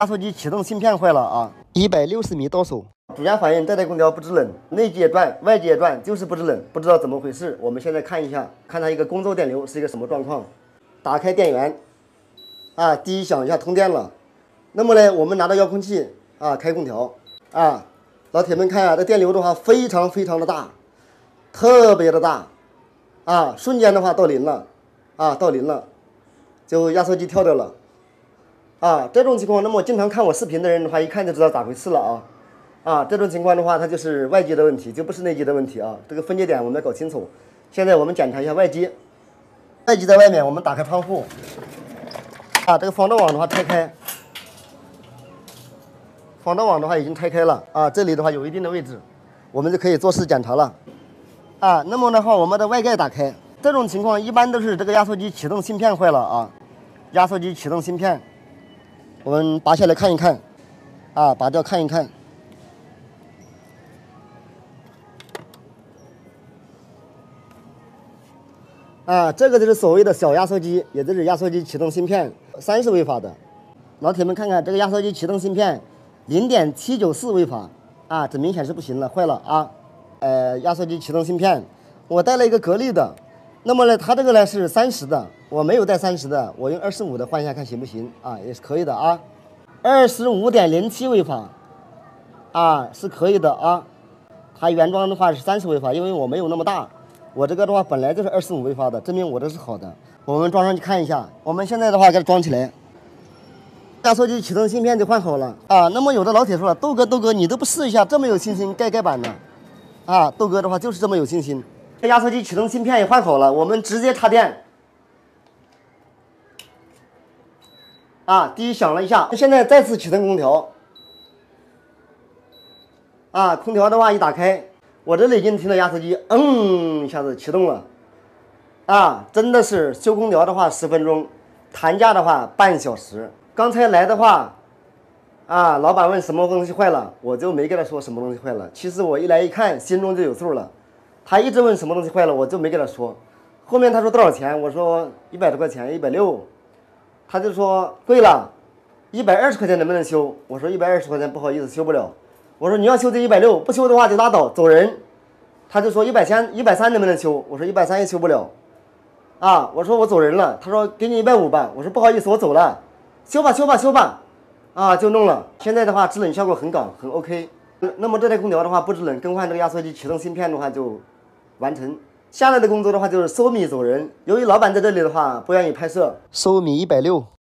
压缩机启动芯片坏了啊，160米到手。主压反应这台空调不制冷，内机也转，外机也转，就是不制冷，不知道怎么回事。我们现在看一下，看它一个工作电流是一个什么状况。打开电源，啊，第一响一下通电了。那么呢，我们拿到遥控器啊，开空调啊，老铁们看啊，这电流的话非常的大，特别的大啊，瞬间的话到零了啊，到零了，就压缩机跳掉了啊。这种情况，那么经常看我视频的人的话，一看就知道咋回事了啊。啊，这种情况的话，它就是外机的问题，就不是内机的问题啊。这个分界点我们要搞清楚。现在我们检查一下外机，外机在外面，我们打开窗户，啊，这个防盗网的话拆开，防盗网的话已经拆开了啊，这里的话有一定的位置，我们就可以做事检查了。啊，那么的话，我们的外盖打开，这种情况一般都是这个压缩机启动芯片坏了啊，压缩机启动芯片，我们拔下来看一看，啊，拔掉看一看。啊，这个就是所谓的小压缩机，也就是压缩机启动芯片，30微法的。老铁们看看这个压缩机启动芯片，0.794微法啊，这明显是不行了，坏了啊。压缩机启动芯片，我带了一个格力的，那么呢，它这个呢是30的，我没有带30的，我用25的换一下看行不行啊？也是可以的啊。25.07微法啊，是可以的啊。它原装的话是30微法，因为我没有那么大。我这个的话本来就是25微发的，证明我这是好的。我们装上去看一下。我们现在的话给它装起来，压缩机启动芯片就换好了啊。那么有的老铁说了，豆哥你都不试一下，这么有信心盖板的啊？豆哥的话就是这么有信心。压缩机启动芯片也换好了，我们直接插电啊。第一响了一下，现在再次启动空调啊。空调的话一打开。我这里已经听到压缩机一下子启动了，啊，真的是修空调的话10分钟，谈价的话半小时。刚才来的话，啊，老板问什么东西坏了，我就没跟他说什么东西坏了。其实我一来一看，心中就有数了。他一直问什么东西坏了，我就没跟他说。后面他说多少钱，我说100多块钱，160，他就说贵了，120块钱能不能修？我说120块钱不好意思修不了。我说你要修这160，不修的话就拉倒，走人。他就说130能不能修？我说130也修不了。啊，我说我走人了。他说给你150吧。我说不好意思，我走了。修吧。啊，就弄了。现在的话制冷效果很高，很 OK。那么这台空调的话不制冷，更换这个压缩机启动芯片的话就完成。下来的工作的话就是收米走人。由于老板在这里的话不愿意拍摄，收米160。